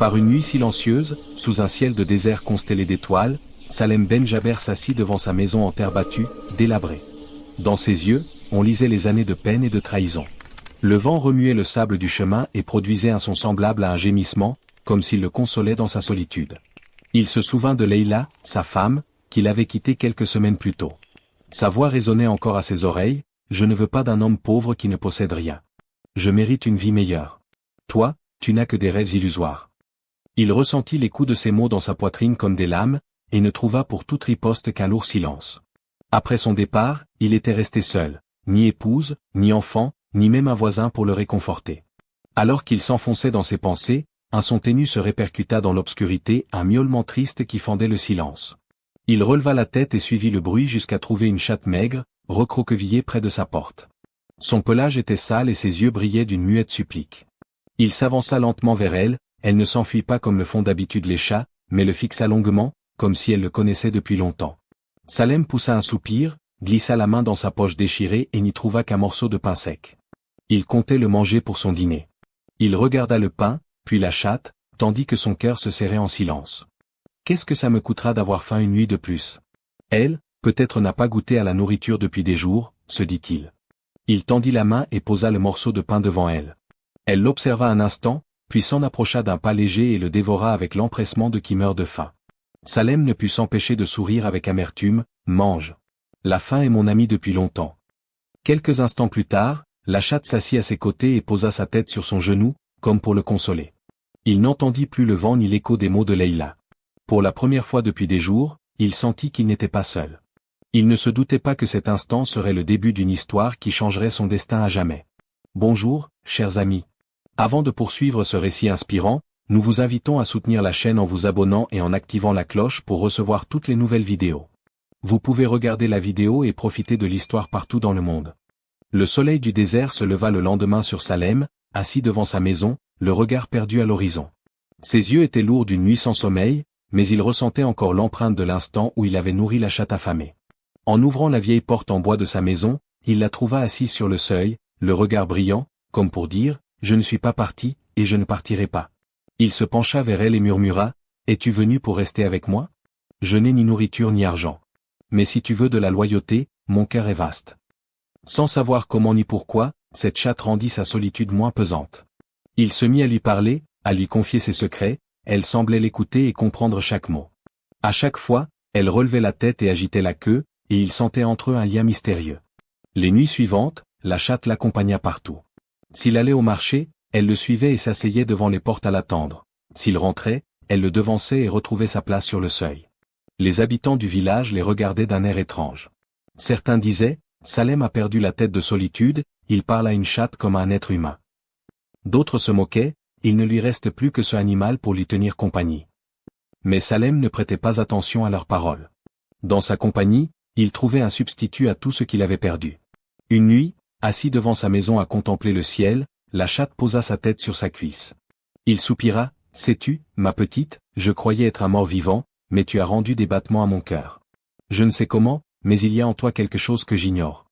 Par une nuit silencieuse, sous un ciel de désert constellé d'étoiles, Salem Ben Jaber s'assit devant sa maison en terre battue, délabrée. Dans ses yeux, on lisait les années de peine et de trahison. Le vent remuait le sable du chemin et produisait un son semblable à un gémissement, comme s'il le consolait dans sa solitude. Il se souvint de Leila, sa femme, qu'il avait quittée quelques semaines plus tôt. Sa voix résonnait encore à ses oreilles, « Je ne veux pas d'un homme pauvre qui ne possède rien. Je mérite une vie meilleure. Toi, tu n'as que des rêves illusoires. » Il ressentit les coups de ces mots dans sa poitrine comme des lames, et ne trouva pour toute riposte qu'un lourd silence. Après son départ, il était resté seul, ni épouse, ni enfant, ni même un voisin pour le réconforter. Alors qu'il s'enfonçait dans ses pensées, un son ténu se répercuta dans l'obscurité, un miaulement triste qui fendait le silence. Il releva la tête et suivit le bruit jusqu'à trouver une chatte maigre, recroquevillée près de sa porte. Son pelage était sale et ses yeux brillaient d'une muette supplique. Il s'avança lentement vers elle, elle ne s'enfuit pas comme le font d'habitude les chats, mais le fixa longuement, comme si elle le connaissait depuis longtemps. Salem poussa un soupir, glissa la main dans sa poche déchirée et n'y trouva qu'un morceau de pain sec. Il comptait le manger pour son dîner. Il regarda le pain, puis la chatte, tandis que son cœur se serrait en silence. Qu'est-ce que ça me coûtera d'avoir faim une nuit de plus? Elle, peut-être n'a pas goûté à la nourriture depuis des jours, se dit-il. Il tendit la main et posa le morceau de pain devant elle. Elle l'observa un instant, puis s'en approcha d'un pas léger et le dévora avec l'empressement de qui meurt de faim. Salem ne put s'empêcher de sourire avec amertume, « Mange. La faim est mon amie depuis longtemps. » Quelques instants plus tard, la chatte s'assit à ses côtés et posa sa tête sur son genou, comme pour le consoler. Il n'entendit plus le vent ni l'écho des mots de Leila. Pour la première fois depuis des jours, il sentit qu'il n'était pas seul. Il ne se doutait pas que cet instant serait le début d'une histoire qui changerait son destin à jamais. Bonjour, chers amis. Avant de poursuivre ce récit inspirant, nous vous invitons à soutenir la chaîne en vous abonnant et en activant la cloche pour recevoir toutes les nouvelles vidéos. Vous pouvez regarder la vidéo et profiter de l'histoire partout dans le monde. Le soleil du désert se leva le lendemain sur Salem, assis devant sa maison, le regard perdu à l'horizon. Ses yeux étaient lourds d'une nuit sans sommeil, mais il ressentait encore l'empreinte de l'instant où il avait nourri la chatte affamée. En ouvrant la vieille porte en bois de sa maison, il la trouva assise sur le seuil, le regard brillant, comme pour dire, « Je ne suis pas parti, et je ne partirai pas. » Il se pencha vers elle et murmura, « Es-tu venu pour rester avec moi? Je n'ai ni nourriture ni argent. Mais si tu veux de la loyauté, mon cœur est vaste. » Sans savoir comment ni pourquoi, cette chatte rendit sa solitude moins pesante. Il se mit à lui parler, à lui confier ses secrets, elle semblait l'écouter et comprendre chaque mot. À chaque fois, elle relevait la tête et agitait la queue, et il sentait entre eux un lien mystérieux. Les nuits suivantes, la chatte l'accompagna partout. S'il allait au marché, elle le suivait et s'asseyait devant les portes à l'attendre. S'il rentrait, elle le devançait et retrouvait sa place sur le seuil. Les habitants du village les regardaient d'un air étrange. Certains disaient, « Salem a perdu la tête de solitude, il parle à une chatte comme à un être humain. » D'autres se moquaient, il ne lui reste plus que ce animal pour lui tenir compagnie. Mais Salem ne prêtait pas attention à leurs paroles. Dans sa compagnie, il trouvait un substitut à tout ce qu'il avait perdu. Une nuit, assis devant sa maison à contempler le ciel, la chatte posa sa tête sur sa cuisse. Il soupira, « Sais-tu, ma petite, je croyais être un mort-vivant, mais tu as rendu des battements à mon cœur. Je ne sais comment, mais il y a en toi quelque chose que j'ignore. »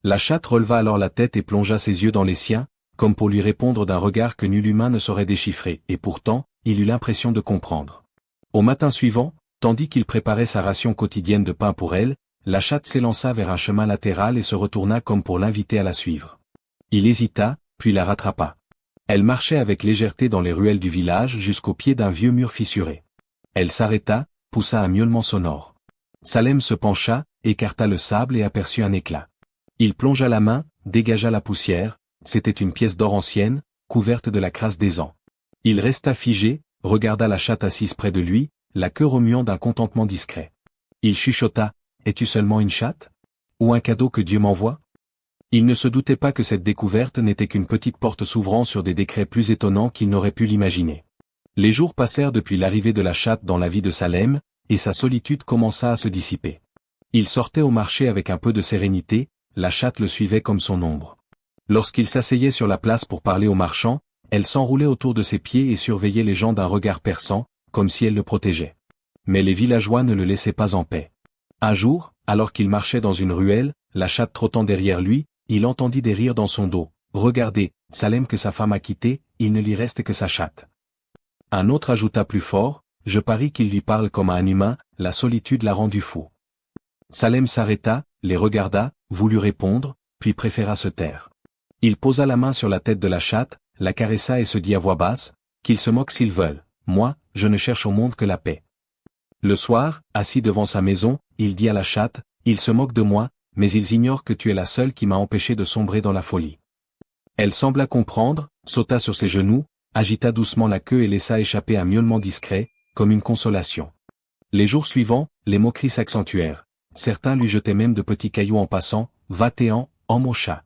La chatte releva alors la tête et plongea ses yeux dans les siens, comme pour lui répondre d'un regard que nul humain ne saurait déchiffrer, et pourtant, il eut l'impression de comprendre. Au matin suivant, tandis qu'il préparait sa ration quotidienne de pain pour elle, la chatte s'élança vers un chemin latéral et se retourna comme pour l'inviter à la suivre. Il hésita, puis la rattrapa. Elle marchait avec légèreté dans les ruelles du village jusqu'au pied d'un vieux mur fissuré. Elle s'arrêta, poussa un miaulement sonore. Salem se pencha, écarta le sable et aperçut un éclat. Il plongea la main, dégagea la poussière, c'était une pièce d'or ancienne, couverte de la crasse des ans. Il resta figé, regarda la chatte assise près de lui, la queue remuant d'un contentement discret. Il chuchota, « Es-tu seulement une chatte? Ou un cadeau que Dieu m'envoie ?» Il ne se doutait pas que cette découverte n'était qu'une petite porte s'ouvrant sur des décrets plus étonnants qu'il n'aurait pu l'imaginer. Les jours passèrent depuis l'arrivée de la chatte dans la vie de Salem, et sa solitude commença à se dissiper. Il sortait au marché avec un peu de sérénité, la chatte le suivait comme son ombre. Lorsqu'il s'asseyait sur la place pour parler aux marchands, elle s'enroulait autour de ses pieds et surveillait les gens d'un regard perçant, comme si elle le protégeait. Mais les villageois ne le laissaient pas en paix. Un jour, alors qu'il marchait dans une ruelle, la chatte trottant derrière lui, il entendit des rires dans son dos. « Regardez, Salem que sa femme a quitté, il ne lui reste que sa chatte. » Un autre ajouta plus fort, je parie qu'il lui parle comme à un humain, la solitude l'a rendu fou. Salem s'arrêta, les regarda, voulut répondre, puis préféra se taire. Il posa la main sur la tête de la chatte, la caressa et se dit à voix basse, qu'ils se moquent s'ils veulent, moi, je ne cherche au monde que la paix. Le soir, assis devant sa maison, il dit à la chatte, ils se moquent de moi, mais ils ignorent que tu es la seule qui m'a empêché de sombrer dans la folie. Elle sembla comprendre, sauta sur ses genoux, agita doucement la queue et laissa échapper un miaulement discret, comme une consolation. Les jours suivants, les moqueries s'accentuèrent. Certains lui jetaient même de petits cailloux en passant, va-t'en, mon chat.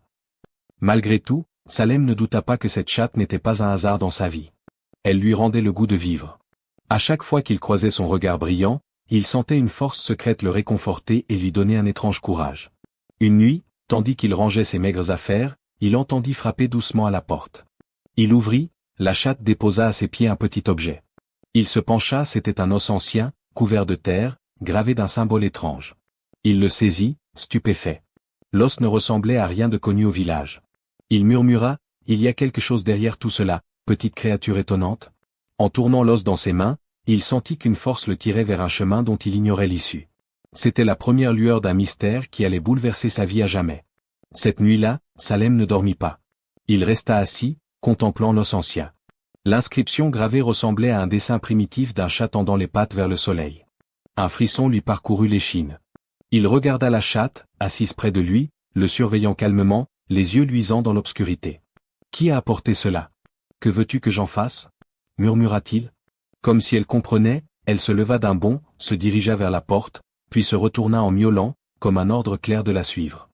Malgré tout, Salem ne douta pas que cette chatte n'était pas un hasard dans sa vie. Elle lui rendait le goût de vivre. À chaque fois qu'il croisait son regard brillant, il sentait une force secrète le réconforter et lui donner un étrange courage. Une nuit, tandis qu'il rangeait ses maigres affaires, il entendit frapper doucement à la porte. Il ouvrit, la chatte déposa à ses pieds un petit objet. Il se pencha, c'était un os ancien, couvert de terre, gravé d'un symbole étrange. Il le saisit, stupéfait. L'os ne ressemblait à rien de connu au village. Il murmura, il y a quelque chose derrière tout cela, petite créature étonnante. En tournant l'os dans ses mains, il sentit qu'une force le tirait vers un chemin dont il ignorait l'issue. C'était la première lueur d'un mystère qui allait bouleverser sa vie à jamais. Cette nuit-là, Salem ne dormit pas. Il resta assis, contemplant l'os ancien. L'inscription gravée ressemblait à un dessin primitif d'un chat tendant les pattes vers le soleil. Un frisson lui parcourut l'échine. Il regarda la chatte, assise près de lui, le surveillant calmement, les yeux luisants dans l'obscurité. « Qui a apporté cela? Que veux-tu que j'en fasse » murmura-t-il. Comme si elle comprenait, elle se leva d'un bond, se dirigea vers la porte, puis se retourna en miaulant, comme un ordre clair de la suivre.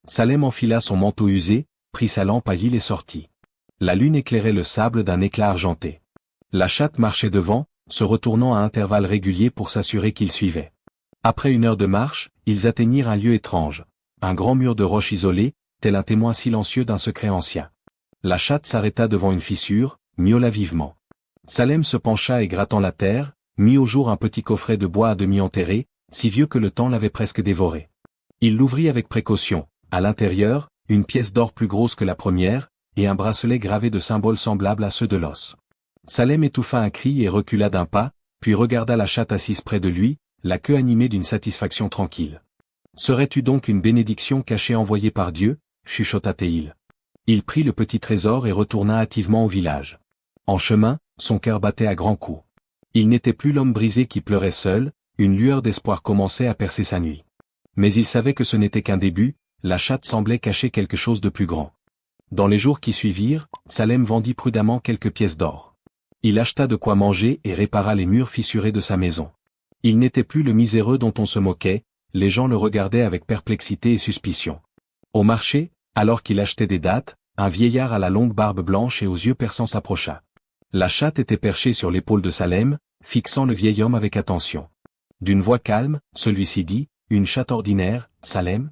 Salem enfila son manteau usé, prit sa lampe à huile et sortit. La lune éclairait le sable d'un éclat argenté. La chatte marchait devant, se retournant à intervalles réguliers pour s'assurer qu'il suivait. Après 1 heure de marche, ils atteignirent un lieu étrange. Un grand mur de roche isolé, tel un témoin silencieux d'un secret ancien. La chatte s'arrêta devant une fissure, miaula vivement. Salem se pencha et grattant la terre, mit au jour un petit coffret de bois à demi enterré, si vieux que le temps l'avait presque dévoré. Il l'ouvrit avec précaution. À l'intérieur, une pièce d'or plus grosse que la première, et un bracelet gravé de symboles semblables à ceux de l'os. Salem étouffa un cri et recula d'un pas, puis regarda la chatte assise près de lui, la queue animée d'une satisfaction tranquille. « Serais-tu donc une bénédiction cachée envoyée par Dieu » chuchota-t-il. Il prit le petit trésor et retourna hâtivement au village. En chemin, son cœur battait à grands coups. Il n'était plus l'homme brisé qui pleurait seul, une lueur d'espoir commençait à percer sa nuit. Mais il savait que ce n'était qu'un début, la chatte semblait cacher quelque chose de plus grand. Dans les jours qui suivirent, Salem vendit prudemment quelques pièces d'or. Il acheta de quoi manger et répara les murs fissurés de sa maison. Il n'était plus le miséreux dont on se moquait, les gens le regardaient avec perplexité et suspicion. Au marché, alors qu'il achetait des dattes, un vieillard à la longue barbe blanche et aux yeux perçants s'approcha. La chatte était perchée sur l'épaule de Salem, fixant le vieil homme avec attention. D'une voix calme, celui-ci dit, « Une chatte ordinaire, Salem ?»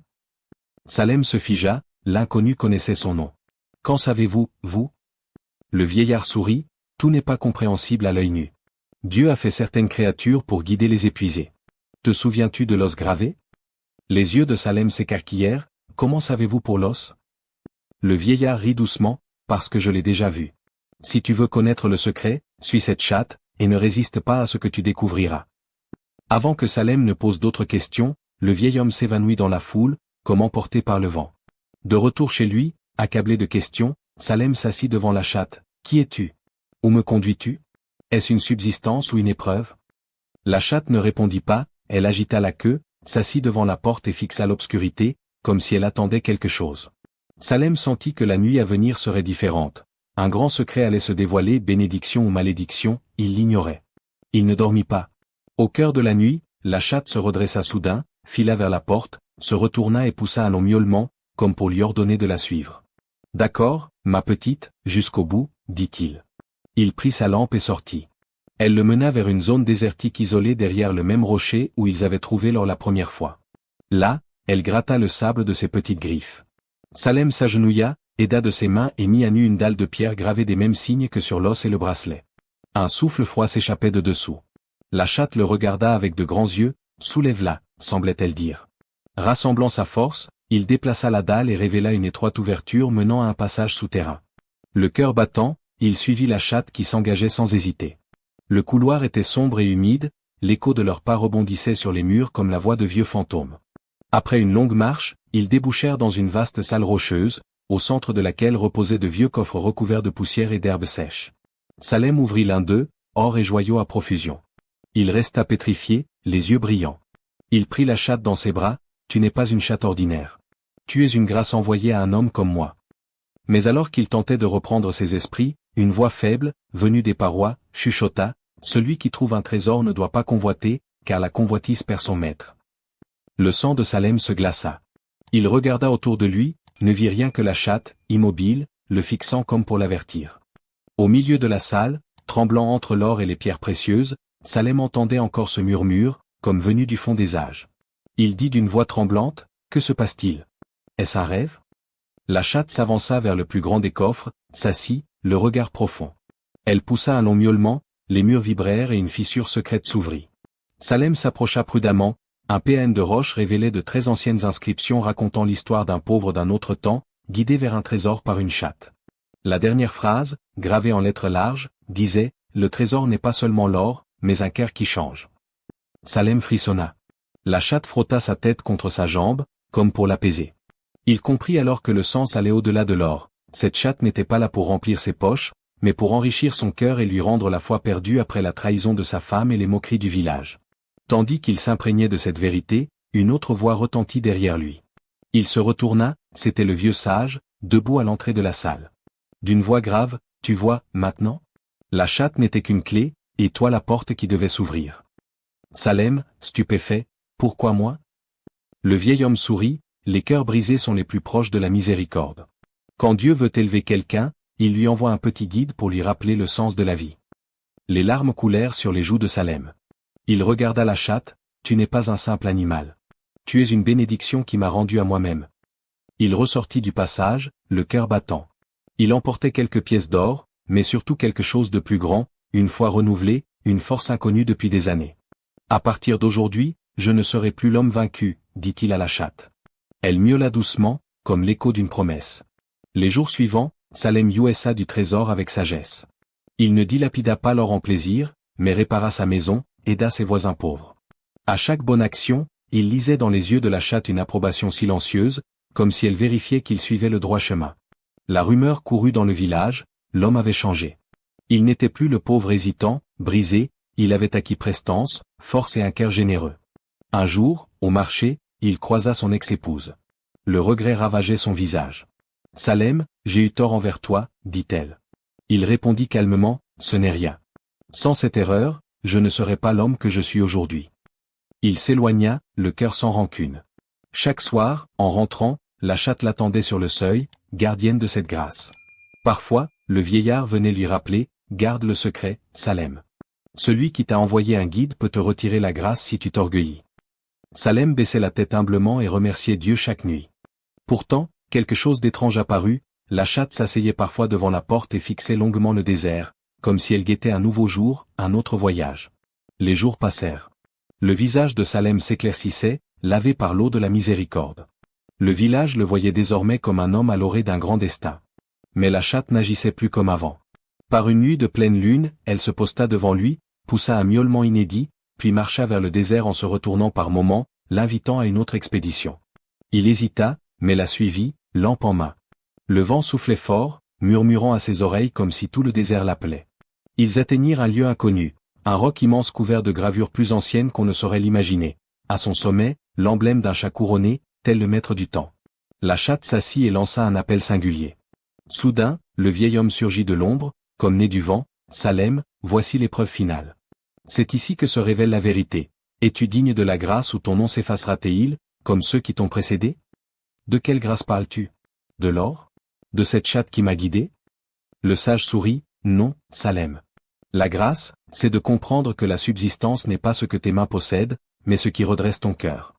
Salem se figea, l'inconnu connaissait son nom. « Qu'en savez-vous, vous » Le vieillard sourit, « Tout n'est pas compréhensible à l'œil nu. Dieu a fait certaines créatures pour guider les épuisés. Te souviens-tu de l'os gravé » Les yeux de Salem s'écarquillèrent, « Comment savez-vous pour l'os » Le vieillard rit doucement, « Parce que je l'ai déjà vu. Si tu veux connaître le secret, suis cette chatte, et ne résiste pas à ce que tu découvriras. » Avant que Salem ne pose d'autres questions, le vieil homme s'évanouit dans la foule, comme emporté par le vent. De retour chez lui, accablé de questions, Salem s'assit devant la chatte. « Qui es-tu ? Où me conduis-tu ? Est-ce une subsistance ou une épreuve ?» La chatte ne répondit pas, elle agita la queue, s'assit devant la porte et fixa l'obscurité, comme si elle attendait quelque chose. Salem sentit que la nuit à venir serait différente. Un grand secret allait se dévoiler, bénédiction ou malédiction, il l'ignorait. Il ne dormit pas. Au cœur de la nuit, la chatte se redressa soudain, fila vers la porte, se retourna et poussa un long miaulement, comme pour lui ordonner de la suivre. « D'accord, ma petite, jusqu'au bout, » dit-il. Il prit sa lampe et sortit. Elle le mena vers une zone désertique isolée derrière le même rocher où ils avaient trouvé l'or la première fois. Là, elle gratta le sable de ses petites griffes. Salem s'agenouilla, aida de ses mains et mit à nu une dalle de pierre gravée des mêmes signes que sur l'os et le bracelet. Un souffle froid s'échappait de dessous. La chatte le regarda avec de grands yeux, « Soulève-la », semblait-elle dire. Rassemblant sa force, il déplaça la dalle et révéla une étroite ouverture menant à un passage souterrain. Le cœur battant, il suivit la chatte qui s'engageait sans hésiter. Le couloir était sombre et humide, l'écho de leurs pas rebondissait sur les murs comme la voix de vieux fantômes. Après une longue marche, ils débouchèrent dans une vaste salle rocheuse, au centre de laquelle reposaient de vieux coffres recouverts de poussière et d'herbes sèches. Salem ouvrit l'un d'eux, or et joyaux à profusion. Il resta pétrifié, les yeux brillants. Il prit la chatte dans ses bras. Tu n'es pas une chatte ordinaire. Tu es une grâce envoyée à un homme comme moi. Mais alors qu'il tentait de reprendre ses esprits, une voix faible, venue des parois, chuchota, celui qui trouve un trésor ne doit pas convoiter, car la convoitise perd son maître. Le sang de Salem se glaça. Il regarda autour de lui, ne vit rien que la chatte, immobile, le fixant comme pour l'avertir. Au milieu de la salle, tremblant entre l'or et les pierres précieuses, Salem entendait encore ce murmure, comme venu du fond des âges. Il dit d'une voix tremblante, « Que se passe-t-il? Est-ce un rêve ?» La chatte s'avança vers le plus grand des coffres, s'assit, le regard profond. Elle poussa un long miaulement, les murs vibrèrent et une fissure secrète s'ouvrit. Salem s'approcha prudemment, un PN de roche révélait de très anciennes inscriptions racontant l'histoire d'un pauvre d'un autre temps, guidé vers un trésor par une chatte. La dernière phrase, gravée en lettres larges, disait « Le trésor n'est pas seulement l'or, mais un cœur qui change. » Salem frissonna. La chatte frotta sa tête contre sa jambe, comme pour l'apaiser. Il comprit alors que le sens allait au-delà de l'or. Cette chatte n'était pas là pour remplir ses poches, mais pour enrichir son cœur et lui rendre la foi perdue après la trahison de sa femme et les moqueries du village. Tandis qu'il s'imprégnait de cette vérité, une autre voix retentit derrière lui. Il se retourna, c'était le vieux sage, debout à l'entrée de la salle. D'une voix grave, « Tu vois, maintenant ? La chatte n'était qu'une clé, et toi la porte qui devait s'ouvrir. » Salem, stupéfait, « Pourquoi moi ?» Le vieil homme sourit, les cœurs brisés sont les plus proches de la miséricorde. Quand Dieu veut élever quelqu'un, il lui envoie un petit guide pour lui rappeler le sens de la vie. Les larmes coulèrent sur les joues de Salem. Il regarda la chatte, « Tu n'es pas un simple animal. Tu es une bénédiction qui m'a rendu à moi-même. » Il ressortit du passage, le cœur battant. Il emportait quelques pièces d'or, mais surtout quelque chose de plus grand, une foi renouvelée, une force inconnue depuis des années. « À partir d'aujourd'hui, je ne serai plus l'homme vaincu, » dit-il à la chatte. Elle miaula doucement, comme l'écho d'une promesse. Les jours suivants, Salem jouissa du trésor avec sagesse. Il ne dilapida pas l'or en plaisir, mais répara sa maison, aida ses voisins pauvres. À chaque bonne action, il lisait dans les yeux de la chatte une approbation silencieuse, comme si elle vérifiait qu'il suivait le droit chemin. La rumeur courut dans le village, l'homme avait changé. Il n'était plus le pauvre hésitant, brisé, il avait acquis prestance, force et un cœur généreux. Un jour, au marché, il croisa son ex-épouse. Le regret ravageait son visage. « Salem, j'ai eu tort envers toi, dit-elle. » Il répondit calmement, « Ce n'est rien. Sans cette erreur, je ne serais pas l'homme que je suis aujourd'hui. » Il s'éloigna, le cœur sans rancune. Chaque soir, en rentrant, la chatte l'attendait sur le seuil, gardienne de cette grâce. Parfois, le vieillard venait lui rappeler, « Garde le secret, Salem. Celui qui t'a envoyé un guide peut te retirer la grâce si tu t'orgueillis. » Salem baissait la tête humblement et remerciait Dieu chaque nuit. Pourtant, quelque chose d'étrange apparut, la chatte s'asseyait parfois devant la porte et fixait longuement le désert, comme si elle guettait un nouveau jour, un autre voyage. Les jours passèrent. Le visage de Salem s'éclaircissait, lavé par l'eau de la miséricorde. Le village le voyait désormais comme un homme à l'orée d'un grand destin. Mais la chatte n'agissait plus comme avant. Par une nuit de pleine lune, elle se posta devant lui, poussa un miaulement inédit, puis marcha vers le désert en se retournant par moments, l'invitant à une autre expédition. Il hésita, mais la suivit, lampe en main. Le vent soufflait fort, murmurant à ses oreilles comme si tout le désert l'appelait. Ils atteignirent un lieu inconnu, un roc immense couvert de gravures plus anciennes qu'on ne saurait l'imaginer. À son sommet, l'emblème d'un chat couronné, tel le maître du temps. La chatte s'assit et lança un appel singulier. Soudain, le vieil homme surgit de l'ombre, comme né du vent. « Salem, voici l'épreuve finale. C'est ici que se révèle la vérité. Es-tu digne de la grâce ou ton nom s'effacera-t-il, comme ceux qui t'ont précédé? De quelle grâce parles-tu? De l'or? De cette chatte qui m'a guidé? » Le sage sourit, « Non, Salem. La grâce, c'est de comprendre que la subsistance n'est pas ce que tes mains possèdent, mais ce qui redresse ton cœur.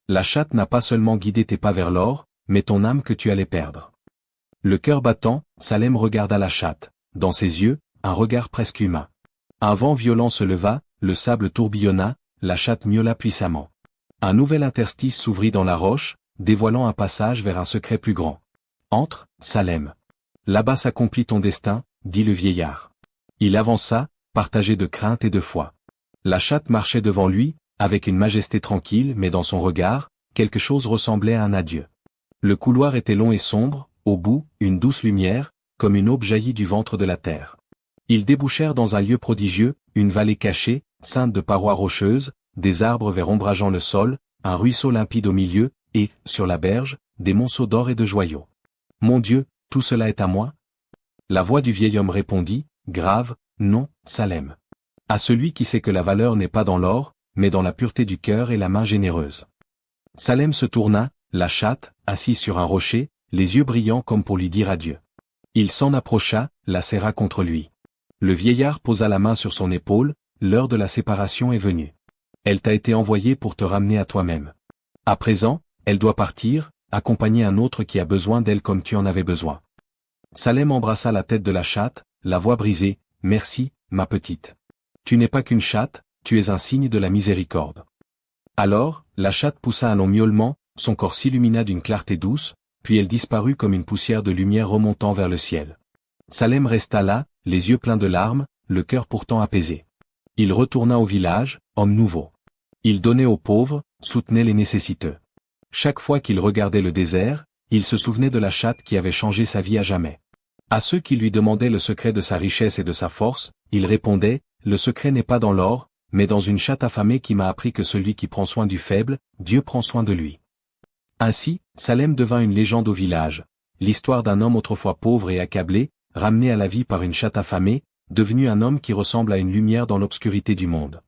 La chatte n'a pas seulement guidé tes pas vers l'or, mais ton âme que tu allais perdre. » Le cœur battant, Salem regarda la chatte. Dans ses yeux, un regard presque humain. Un vent violent se leva, le sable tourbillonna, la chatte miaula puissamment. Un nouvel interstice s'ouvrit dans la roche, dévoilant un passage vers un secret plus grand. « Entre, Salem. Là-bas s'accomplit ton destin, dit le vieillard. » Il avança, partagé de crainte et de foi. La chatte marchait devant lui, avec une majesté tranquille mais dans son regard, quelque chose ressemblait à un adieu. Le couloir était long et sombre, au bout, une douce lumière, comme une aube jaillit du ventre de la terre. Ils débouchèrent dans un lieu prodigieux, une vallée cachée, ceinte de parois rocheuses, des arbres verts ombrageant le sol, un ruisseau limpide au milieu, et, sur la berge, des monceaux d'or et de joyaux. « Mon Dieu, tout cela est à moi ?» La voix du vieil homme répondit, grave, « Non, Salem. À celui qui sait que la valeur n'est pas dans l'or, mais dans la pureté du cœur et la main généreuse. » Salem se tourna, la chatte, assise sur un rocher, les yeux brillants comme pour lui dire adieu. Il s'en approcha, la serra contre lui. Le vieillard posa la main sur son épaule, l'heure de la séparation est venue. Elle t'a été envoyée pour te ramener à toi-même. À présent, elle doit partir, accompagner un autre qui a besoin d'elle comme tu en avais besoin. Salem embrassa la tête de la chatte, la voix brisée, « Merci, ma petite. Tu n'es pas qu'une chatte, tu es un signe de la miséricorde. » Alors, la chatte poussa un long miaulement, son corps s'illumina d'une clarté douce, puis elle disparut comme une poussière de lumière remontant vers le ciel. Salem resta là, les yeux pleins de larmes, le cœur pourtant apaisé. Il retourna au village, homme nouveau. Il donnait aux pauvres, soutenait les nécessiteux. Chaque fois qu'il regardait le désert, il se souvenait de la chatte qui avait changé sa vie à jamais. À ceux qui lui demandaient le secret de sa richesse et de sa force, il répondait, « Le secret n'est pas dans l'or, mais dans une chatte affamée qui m'a appris que celui qui prend soin du faible, Dieu prend soin de lui. » Ainsi, Salem devint une légende au village, l'histoire d'un homme autrefois pauvre et accablé, ramené à la vie par une chatte affamée, devenu un homme qui ressemble à une lumière dans l'obscurité du monde.